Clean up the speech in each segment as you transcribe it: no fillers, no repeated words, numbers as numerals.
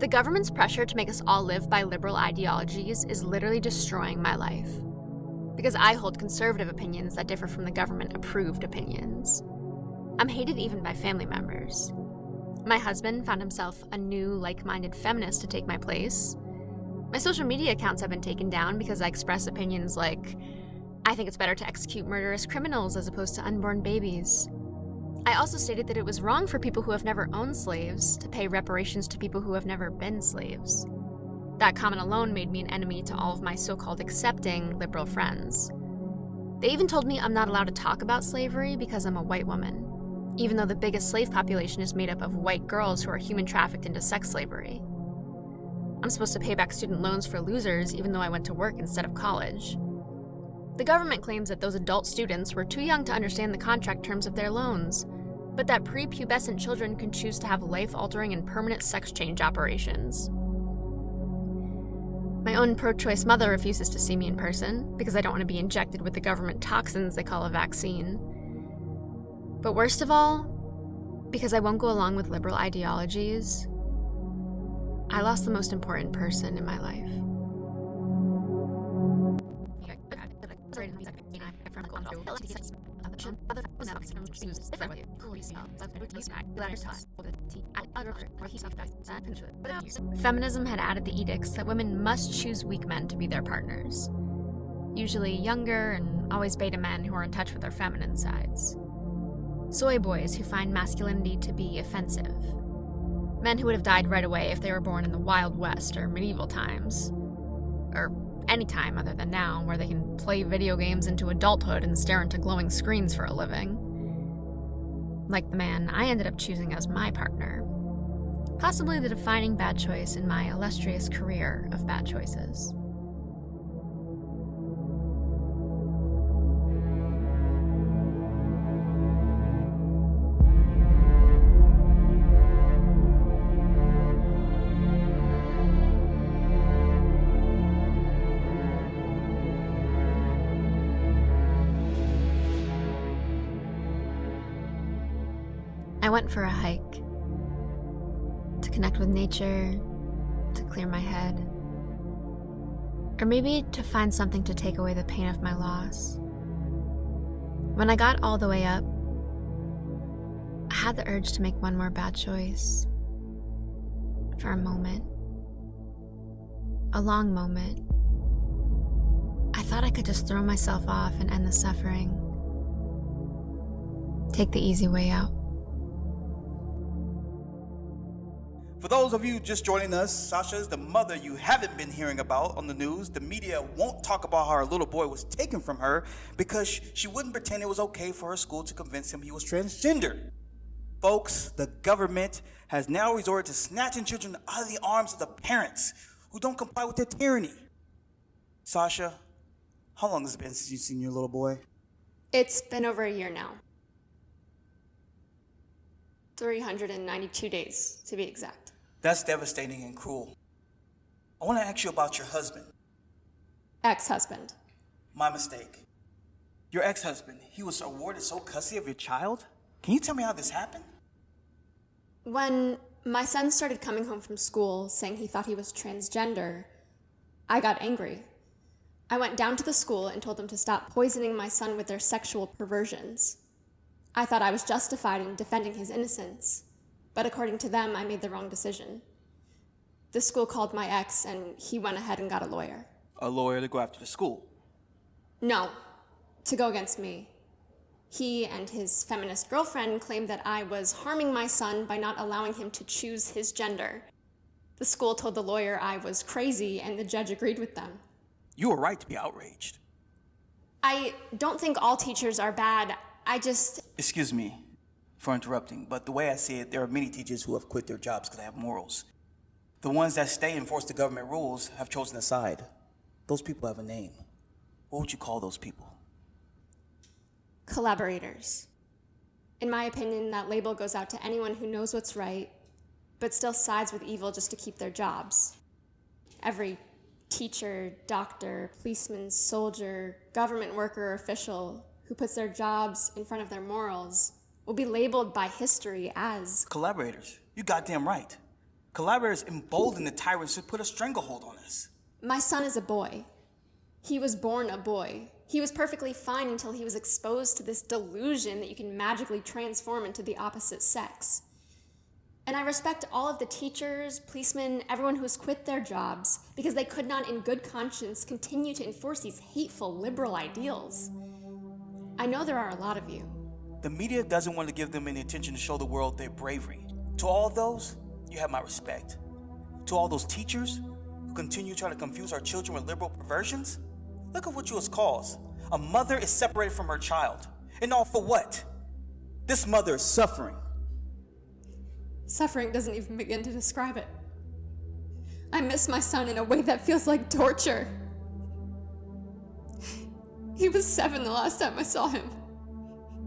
The government's pressure to make us all live by liberal ideologies is literally destroying my life. Because I hold conservative opinions that differ from the government-approved opinions. I'm hated even by family members. My husband found himself a new, like-minded feminist to take my place. My social media accounts have been taken down because I express opinions like, I think it's better to execute murderous criminals as opposed to unborn babies. I also stated that it was wrong for people who have never owned slaves to pay reparations to people who have never been slaves. That comment alone made me an enemy to all of my so-called accepting liberal friends. They even told me I'm not allowed to talk about slavery because I'm a white woman, even though the biggest slave population is made up of white girls who are human trafficked into sex slavery. I'm supposed to pay back student loans for losers even though I went to work instead of college. The government claims that those adult students were too young to understand the contract terms of their loans, but that prepubescent children can choose to have life-altering and permanent sex change operations. My own pro-choice mother refuses to see me in person because I don't want to be injected with the government toxins they call a vaccine. But worst of all, because I won't go along with liberal ideologies, I lost the most important person in my life. Feminism had added the edicts that women must choose weak men to be their partners. Usually younger and always beta men who are in touch with their feminine sides. Soy boys who find masculinity to be offensive. Men who would have died right away if they were born in the Wild West or medieval times. Or any time other than now, where they can play video games into adulthood and stare into glowing screens for a living. Like the man I ended up choosing as my partner. Possibly the defining bad choice in my illustrious career of bad choices. I went for a hike to connect with nature, to clear my head, or maybe to find something to take away the pain of my loss. When I got all the way up, I had the urge to make one more bad choice. For a moment, a long moment, I thought I could just throw myself off and end the suffering. Take the easy way out. For those of you just joining us, Sasha is the mother you haven't been hearing about on the news. The media won't talk about how her little boy was taken from her because she wouldn't pretend it was okay for her school to convince him he was transgender. Folks, the government has now resorted to snatching children out of the arms of the parents who don't comply with their tyranny. Sasha, how long has it been since you've seen your little boy? It's been over a year now. 392 days, to be exact. That's devastating and cruel. I want to ask you about your husband. Ex-husband. My mistake. Your ex-husband, he was awarded sole custody of your child? Can you tell me how this happened? When my son started coming home from school saying he thought he was transgender, I got angry. I went down to the school and told them to stop poisoning my son with their sexual perversions. I thought I was justified in defending his innocence, but according to them, I made the wrong decision. The school called my ex, and he went ahead and got a lawyer. A lawyer to go after the school? No, to go against me. He and his feminist girlfriend claimed that I was harming my son by not allowing him to choose his gender. The school told the lawyer I was crazy, and the judge agreed with them. You were right to be outraged. I don't think all teachers are bad. Excuse me for interrupting, but the way I see it, there are many teachers who have quit their jobs because they have morals. The ones that stay and enforce the government rules have chosen a side. Those people have a name. What would you call those people? Collaborators. In my opinion, that label goes out to anyone who knows what's right, but still sides with evil just to keep their jobs. Every teacher, doctor, policeman, soldier, government worker, or official who puts their jobs in front of their morals will be labeled by history as collaborators. You goddamn right. Collaborators embolden the tyrants to put a stranglehold on us. My son is a boy. He was born a boy. He was perfectly fine until he was exposed to this delusion that you can magically transform into the opposite sex. And I respect all of the teachers, policemen, everyone who has quit their jobs because they could not in good conscience continue to enforce these hateful liberal ideals. I know there are a lot of you. The media doesn't want to give them any attention to show the world their bravery. To all those, you have my respect. To all those teachers who continue trying to confuse our children with liberal perversions, look at what you was caused. A mother is separated from her child. And all for what? This mother is suffering. Suffering doesn't even begin to describe it. I miss my son in a way that feels like torture. He was 7 the last time I saw him.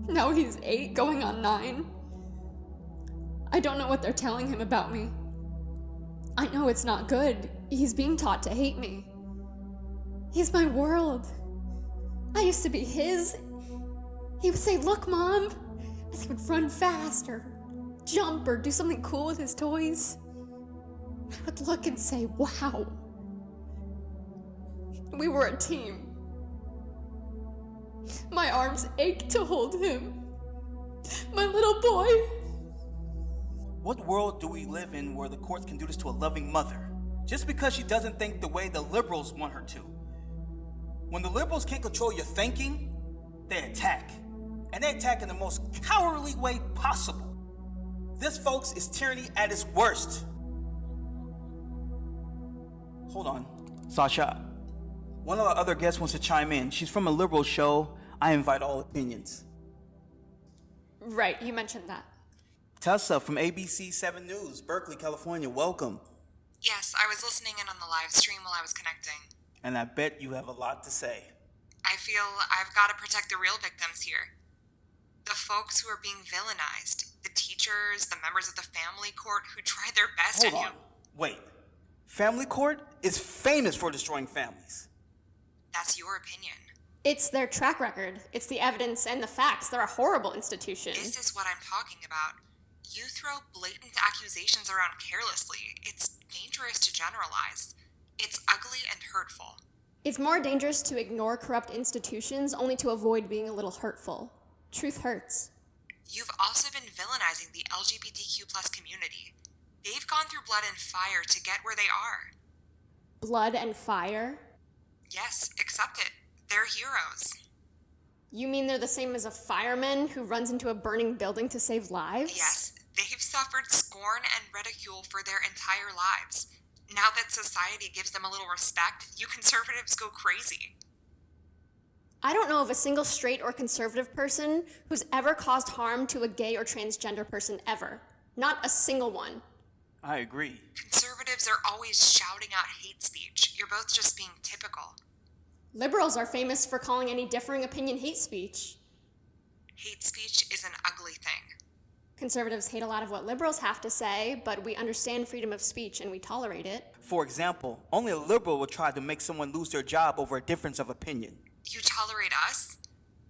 Now he's 8, going on 9. I don't know what they're telling him about me. I know it's not good. He's being taught to hate me. He's my world. I used to be his. He would say, "Look, Mom," as he would run fast or jump or do something cool with his toys. I would look and say, "Wow." We were a team. My arms ached to hold him. My little boy. What world do we live in where the courts can do this to a loving mother? Just because she doesn't think the way the liberals want her to. When the liberals can't control your thinking, they attack. And they attack in the most cowardly way possible. This, folks, is tyranny at its worst. Hold on. Sasha, one of our other guests wants to chime in. She's from a liberal show. I invite all opinions. Right, you mentioned that. Tessa from ABC 7 News, Berkeley, California. Welcome. Yes, I was listening in on the live stream while I was connecting. And I bet you have a lot to say. I feel I've got to protect the real victims here. The folks who are being villainized. The teachers, the members of the family court who tried their best Hold on. Wait. Family court is famous for destroying families. That's your opinion. It's their track record. It's the evidence and the facts. They're a horrible institution. This is what I'm talking about. You throw blatant accusations around carelessly. It's dangerous to generalize. It's ugly and hurtful. It's more dangerous to ignore corrupt institutions only to avoid being a little hurtful. Truth hurts. You've also been villainizing the LGBTQ+ community. They've gone through blood and fire to get where they are. Blood and fire? Yes, accept it. They're heroes. You mean they're the same as a fireman who runs into a burning building to save lives? Yes, they've suffered scorn and ridicule for their entire lives. Now that society gives them a little respect, you conservatives go crazy. I don't know of a single straight or conservative person who's ever caused harm to a gay or transgender person ever. Not a single one. I agree. Conservatives are always shouting out hate speech. You're both just being typical. Liberals are famous for calling any differing opinion hate speech. Hate speech is an ugly thing. Conservatives hate a lot of what liberals have to say, but we understand freedom of speech and we tolerate it. For example, only a liberal will try to make someone lose their job over a difference of opinion. You tolerate us?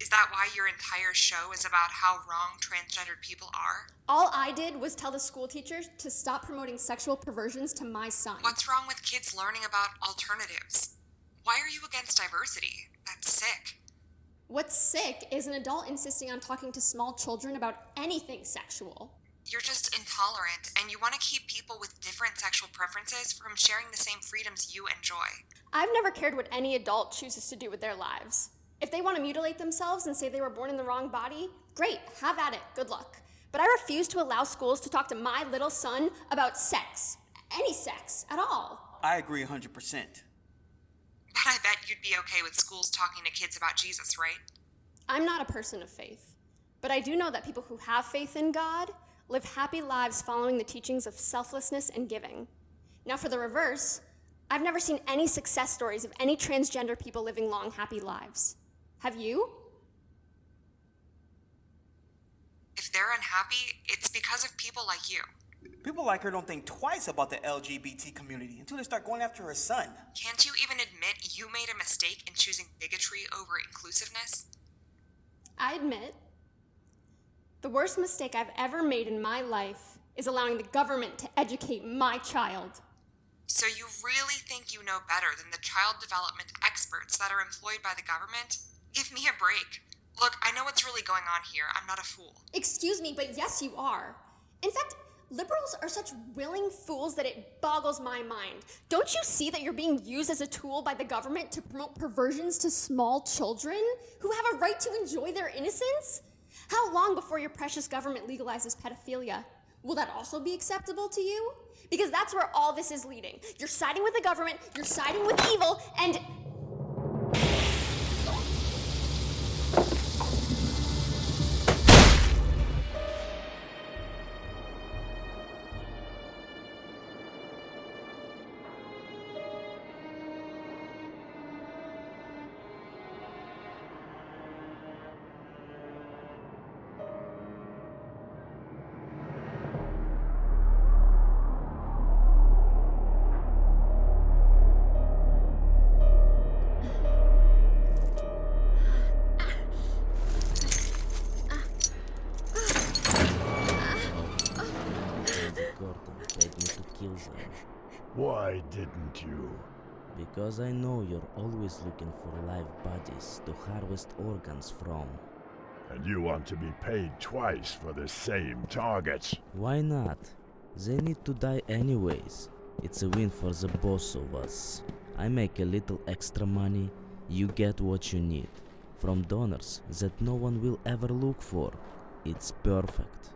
Is that why your entire show is about how wrong transgendered people are? All I did was tell the school teachers to stop promoting sexual perversions to my son. What's wrong with kids learning about alternatives? Why are you against diversity? That's sick. What's sick is an adult insisting on talking to small children about anything sexual. You're just intolerant, and you want to keep people with different sexual preferences from sharing the same freedoms you enjoy. I've never cared what any adult chooses to do with their lives. If they want to mutilate themselves and say they were born in the wrong body, great, have at it, good luck. But I refuse to allow schools to talk to my little son about sex. Any sex, at all. I agree 100%. But I bet you'd be okay with schools talking to kids about Jesus, right? I'm not a person of faith, but I do know that people who have faith in God live happy lives following the teachings of selflessness and giving. Now for the reverse, I've never seen any success stories of any transgender people living long, happy lives. Have you? If they're unhappy, it's because of people like you. People like her don't think twice about the LGBT community until they start going after her son. Can't you even admit you made a mistake in choosing bigotry over inclusiveness? I admit, the worst mistake I've ever made in my life is allowing the government to educate my child. So you really think you know better than the child development experts that are employed by the government? Give me a break. Look, I know what's really going on here. I'm not a fool. Excuse me, but yes, you are. In fact, liberals are such willing fools that it boggles my mind. Don't you see that you're being used as a tool by the government to promote perversions to small children who have a right to enjoy their innocence? How long before your precious government legalizes pedophilia? Will that also be acceptable to you? Because that's where all this is leading. You're siding with the government, you're siding with evil, and... Why didn't you? Because I know you're always looking for live bodies to harvest organs from. And you want to be paid twice for the same targets? Why not? They need to die anyways. It's a win for the both of us. I make a little extra money, you get what you need. From donors that no one will ever look for. It's perfect.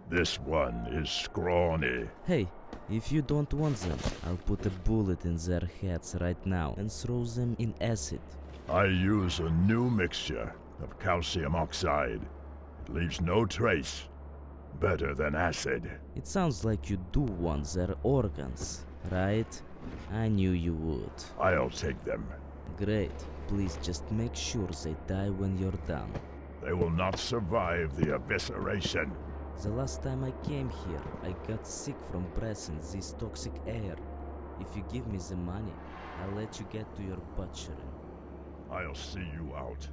This one is scrawny. Hey, if you don't want them, I'll put a bullet in their heads right now and throw them in acid. I use a new mixture of calcium oxide. It leaves no trace. Better than acid. It sounds like you do want their organs, right? I knew you would. I'll take them. Great. Please just make sure they die when you're done. They will not survive the evisceration. The last time I came here, I got sick from breathing this toxic air. If you give me the money, I'll let you get to your butchering. I'll see you out.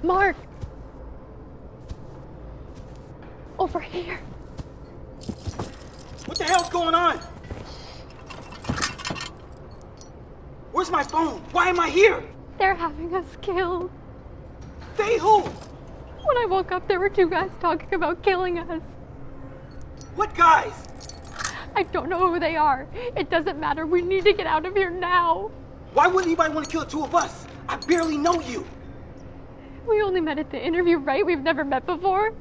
Mark! Over here. What the hell's going on? Where's my phone? Why am I here? They're having us killed. They who? When I woke up, there were two guys talking about killing us. What guys? I don't know who they are. It doesn't matter. We need to get out of here now. Why wouldn't anybody want to kill the two of us? I barely know you. We only met at the interview, right? We've never met before.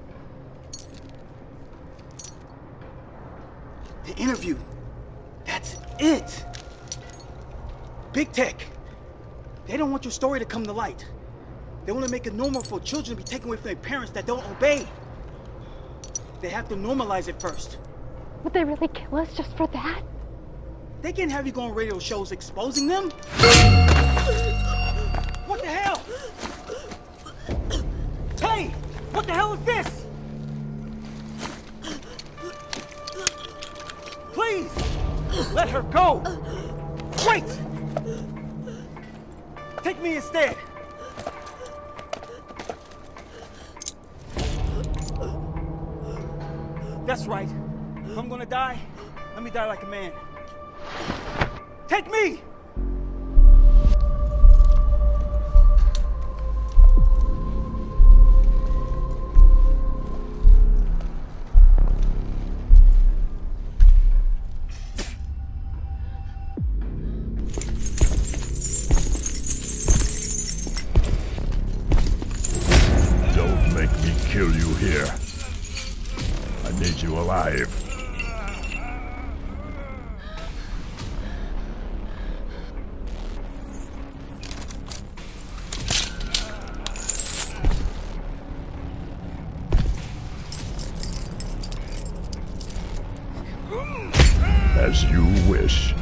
The interview. That's it. Big tech. They don't want your story to come to light. They want to make it normal for children to be taken away from their parents that don't obey. They have to normalize it first. Would they really kill us just for that? They can't have you go on radio shows exposing them. What the hell? Hey! What the hell is this? Please! Let her go! Wait! Take me instead! That's right. If I'm gonna die, let me die like a man. Take me! Don't make me kill you here. eat you alive. As you wish.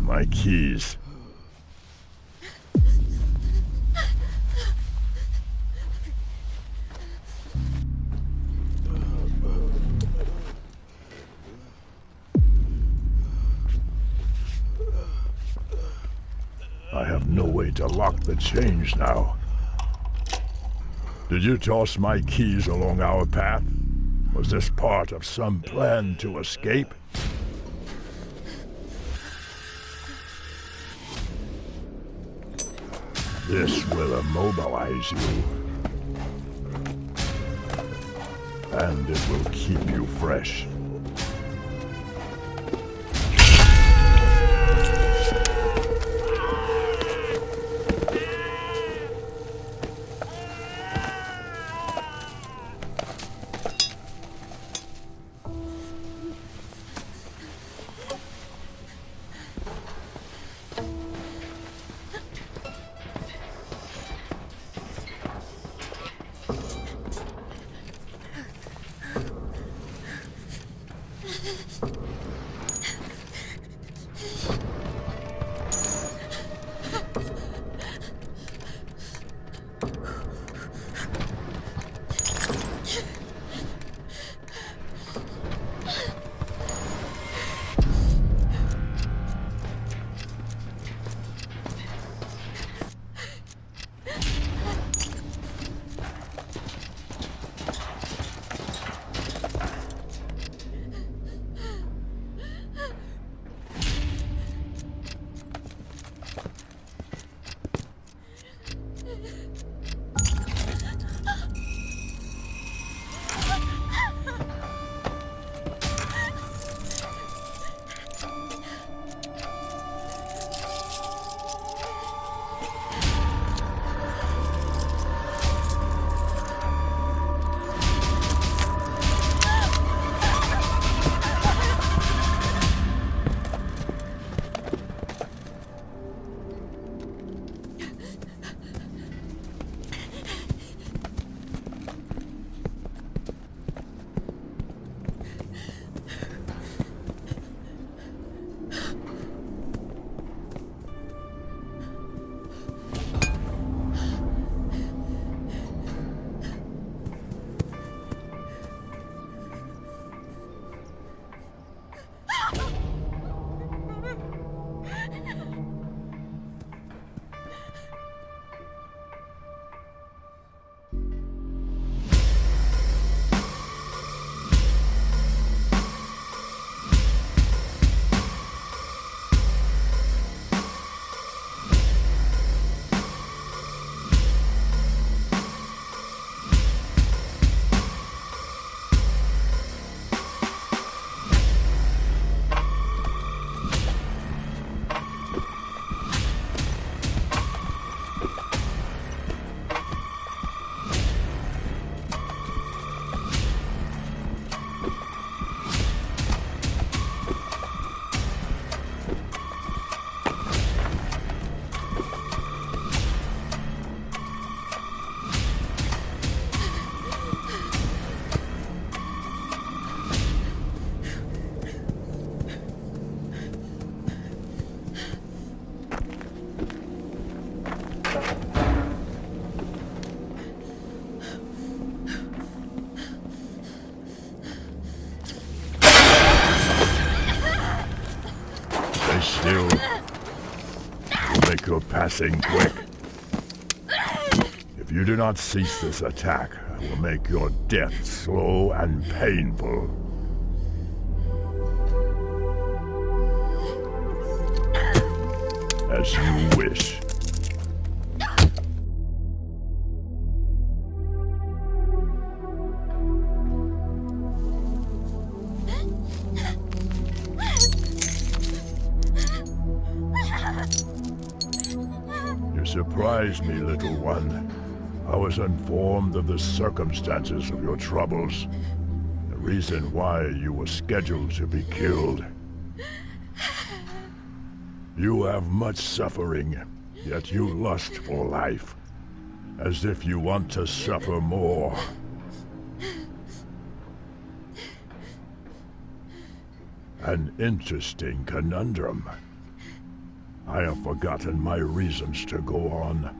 My keys. I have no way to lock the chains now. Did you toss my keys along our path? Was this part of some plan to escape? This will immobilize you. And it will keep you fresh. Stay still. We'll make your passing quick. If you do not cease this attack, I will make your death slow and painful. As you wish. You surprised me, little one. I was informed of the circumstances of your troubles. The reason why you were scheduled to be killed. You have much suffering, yet you lust for life. As if you want to suffer more. An interesting conundrum. I have forgotten my reasons to go on.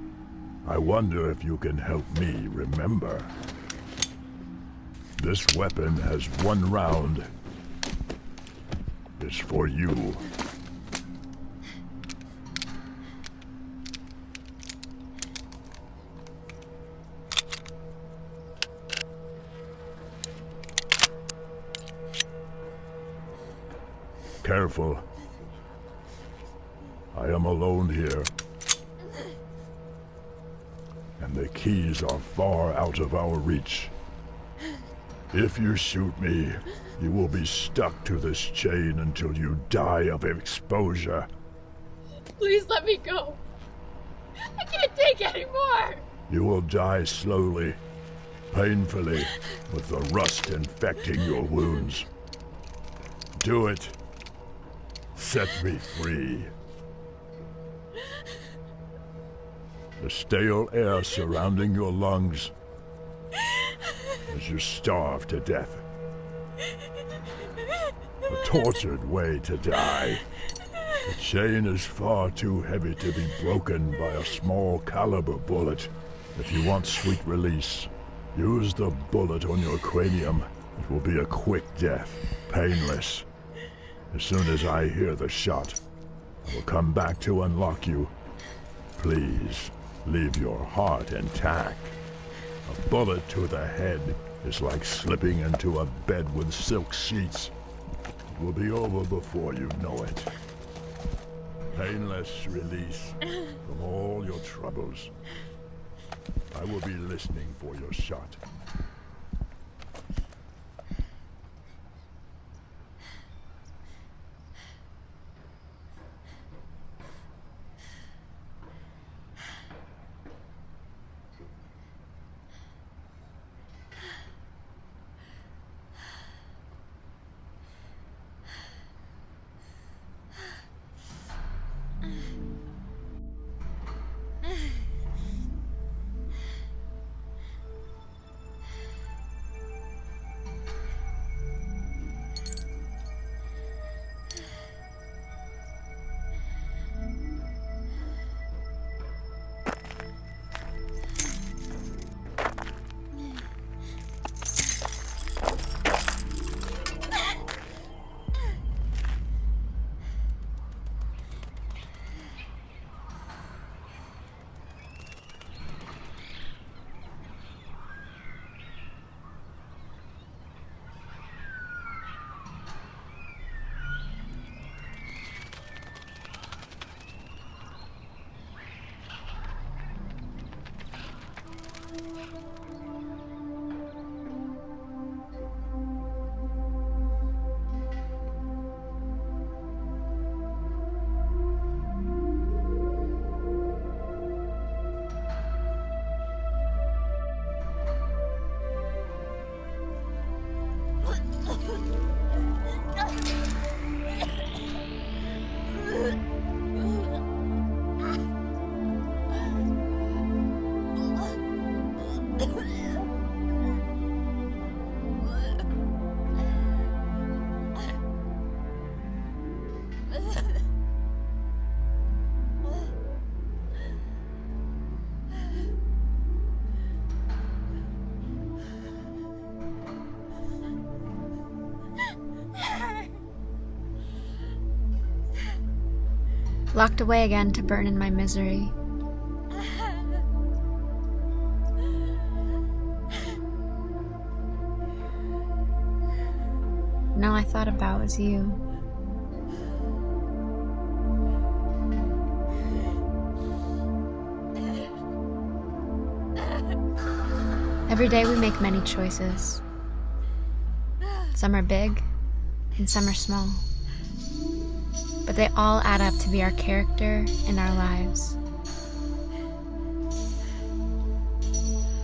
I wonder if you can help me remember. This weapon has 1 round. It's for you. Careful. I am alone here. And the keys are far out of our reach. If you shoot me, you will be stuck to this chain until you die of exposure. Please let me go. I can't take anymore. You will die slowly, painfully, with the rust infecting your wounds. Do it. Set me free. The stale air surrounding your lungs as you starve to death. A tortured way to die. The chain is far too heavy to be broken by a small caliber bullet. If you want sweet release, use the bullet on your cranium. It will be a quick death, painless. As soon as I hear the shot, I will come back to unlock you. Please, leave your heart intact. A bullet to the head is like slipping into a bed with silk sheets. It will be over before you know it. Painless release from all your troubles. I will be listening for your shot. locked away again to burn in my misery. And all I thought about was you. Every day we make many choices. Some are big, and some are small. But they all add up to be our character and our lives.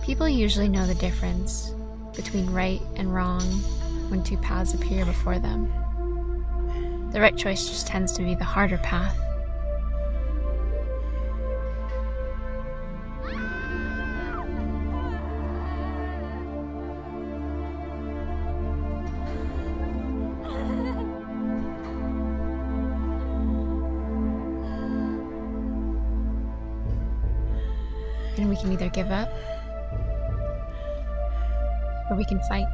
People usually know the difference between right and wrong when two paths appear before them. The right choice just tends to be the harder path. And we can either give up, or we can fight.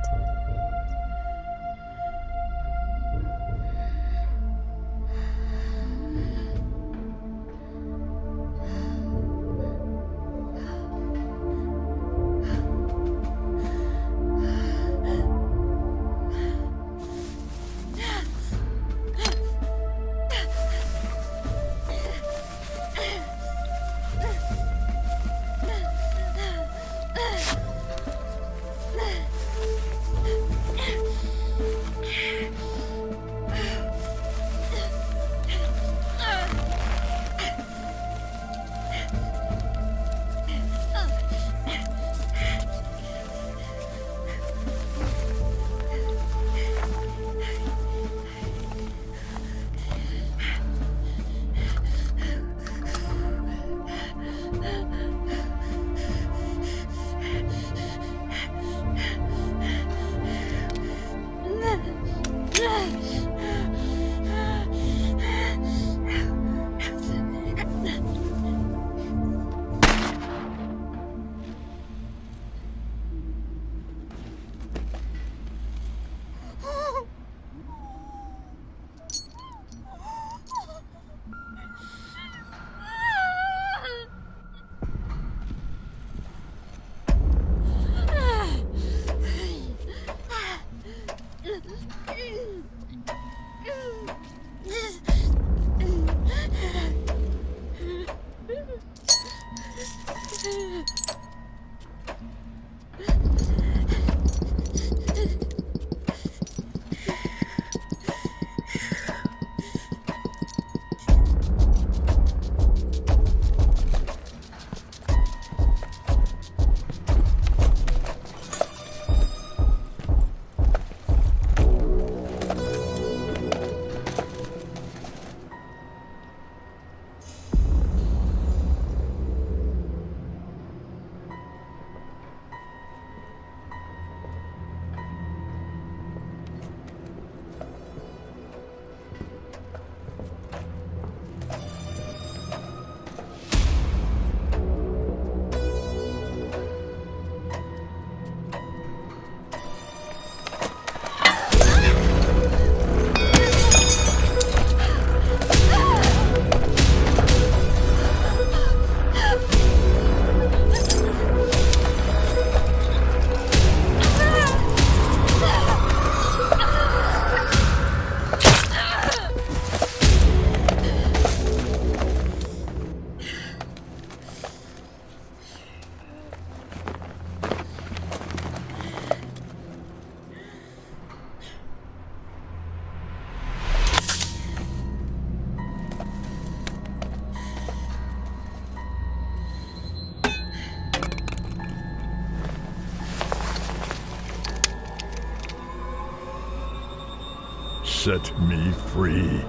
Set me free.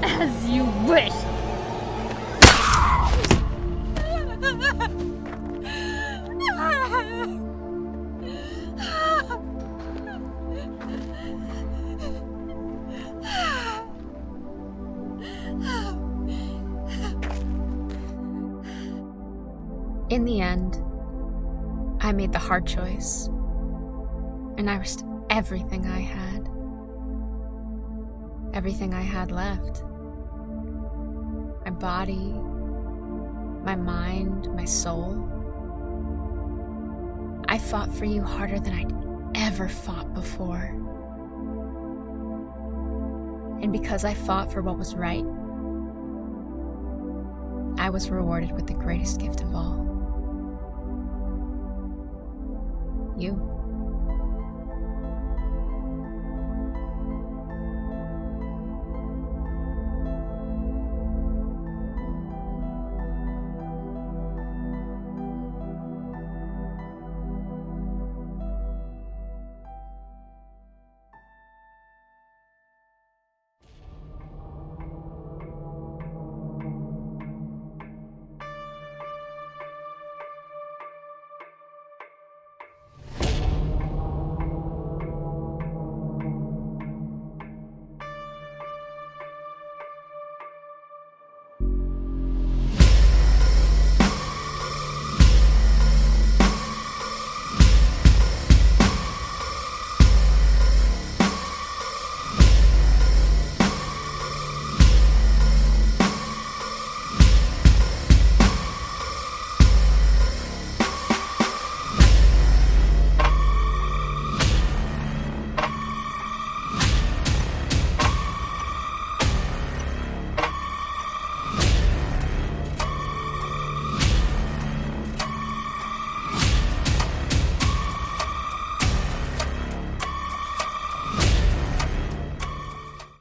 As you wish. In the end, I made the hard choice, and I risked everything I had. Everything I had left. my body, my mind, my soul. I fought for you harder than I'd ever fought before. And because I fought for what was right, I was rewarded with the greatest gift of all. You.